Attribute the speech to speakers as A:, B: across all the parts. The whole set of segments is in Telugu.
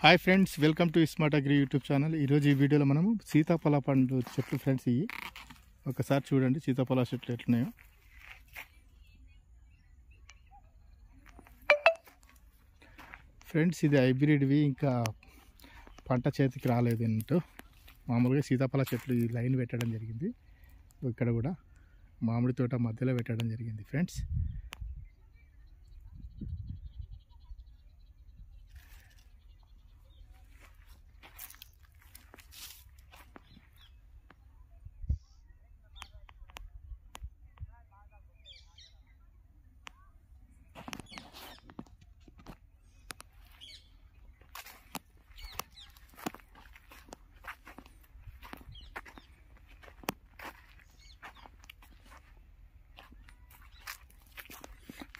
A: Hi friends, welcome to smart agri YouTube channel. ఈరోజు ఈ వీడియోలో మనము సీతాఫల పండు చెట్లు ఫ్రెండ్స్, ఇవి ఒకసారి చూడండి సీతాఫల చెట్లు ఎట్లున్నాయో. ఫ్రెండ్స్, ఇది హైబ్రిడ్వి, ఇంకా పంట చేతికి రాలేదు అన్నట్టు. మామూలుగా సీతాఫల చెట్లు ఈ లైన్ పెట్టడం జరిగింది. ఇక్కడ కూడా మామిడి తోట మధ్యలో పెట్టడం జరిగింది ఫ్రెండ్స్.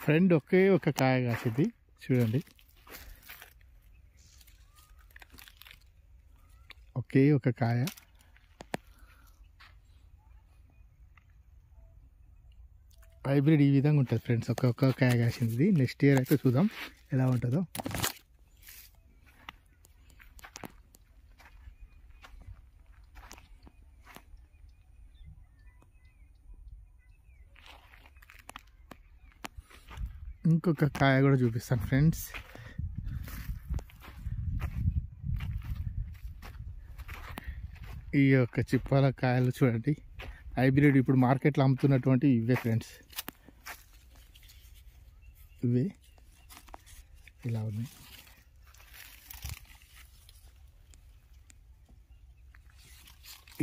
A: ఫ్రెండ్, ఒకే ఒక కాయ కాసింది చూడండి, ఒకే ఒక కాయ. హైబ్రిడ్ ఈ విధంగా ఉంటుంది ఫ్రెండ్స్, ఒక్కొక్క కాయ కాసింది. నెక్స్ట్ ఇయర్ అయితే చూద్దాం ఎలా ఉంటుందో. ఇంకొక కాయ కూడా చూపిస్తాను ఫ్రెండ్స్. ఈ యొక్క చిప్పాల కాయలు చూడండి, హైబ్రిడ్ ఇప్పుడు మార్కెట్లో అమ్ముతున్నటువంటి ఇవే ఫ్రెండ్స్. ఇవే ఇలా ఉన్నాయి.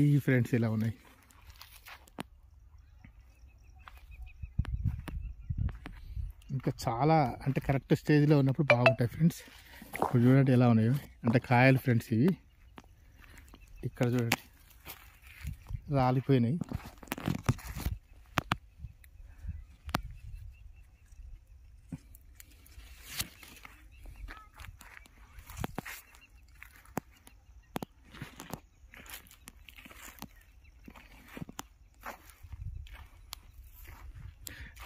A: ఈ ఫ్రెండ్స్ ఇలా ఉన్నాయి. ఇంకా చాలా అంటే కరెక్ట్ స్టేజ్లో ఉన్నప్పుడు బాగుంటాయి ఫ్రెండ్స్. ఇప్పుడు చూడండి ఎలా ఉన్నాయో, అంటే కాయలు ఫ్రెండ్స్ ఇవి. ఇక్కడ చూడండి రాలిపోయినాయి.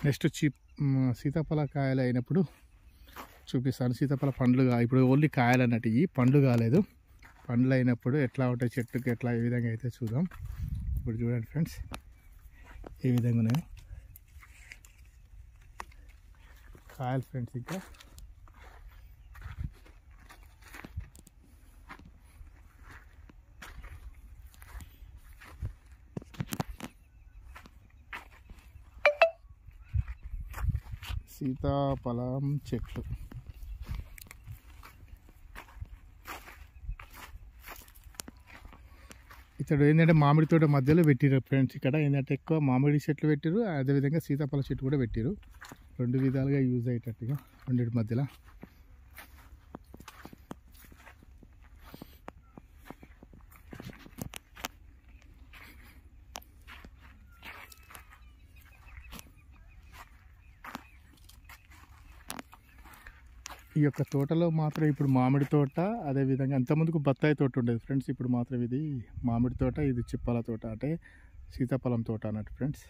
A: నెక్స్ట్ సీతాఫల కాయలు అయినప్పుడు చూపిస్తాను. సీతాఫల పండ్లుగా ఇప్పుడు ఓన్లీ కాయలు అన్నట్టు, ఇవి పండ్లు కాలేదు. పండ్లు అయినప్పుడు ఎట్లా ఉంటాయి చెట్టుకి, ఎట్లా ఏ విధంగా అయితే చూద్దాం. ఇప్పుడు చూడండి ఫ్రెండ్స్ ఏ విధంగా ఉన్నాయి కాయలు ఫ్రెండ్స్. ఇంకా సీతాఫలం చెట్లు ఇక్కడ ఏంటంటే మామిడి తోట మధ్యలో పెట్టిరు ఫ్రెండ్స్. ఇక్కడ ఏంటంటే ఎక్కువ మామిడి చెట్లు పెట్టిరు, అదేవిధంగా సీతాఫల చెట్టు కూడా పెట్టిరు. రెండు విధాలుగా యూజ్ అయ్యేటట్టుగా రెండింటి మధ్యలో. ఈ యొక్క తోటలో మాత్రం ఇప్పుడు మామిడి తోట, అదేవిధంగా అంతకుముందుకు బత్తాయి తోట ఉండేది ఫ్రెండ్స్. ఇప్పుడు మాత్రం ఇది మామిడి తోట, ఇది చిప్పల తోట, అంటే సీతాఫలం తోట అన్నట్టు ఫ్రెండ్స్.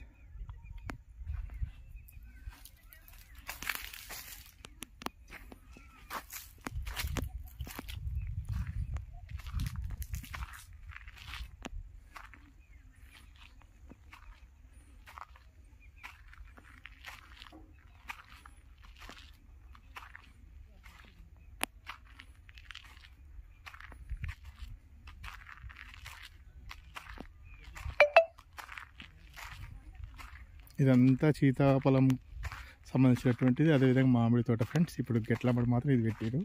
A: ఇదంతా సీతాఫలం సంబంధించినటువంటిది, అదేవిధంగా మామిడి తోట ఫ్రెండ్స్. ఇప్పుడు గెట్ల మాత్రం ఇది పెట్టారు.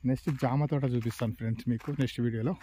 A: నెక్స్ట్ జామ తోట చూపిస్తాను ఫ్రెండ్స్ మీకు నెక్స్ట్ వీడియోలో.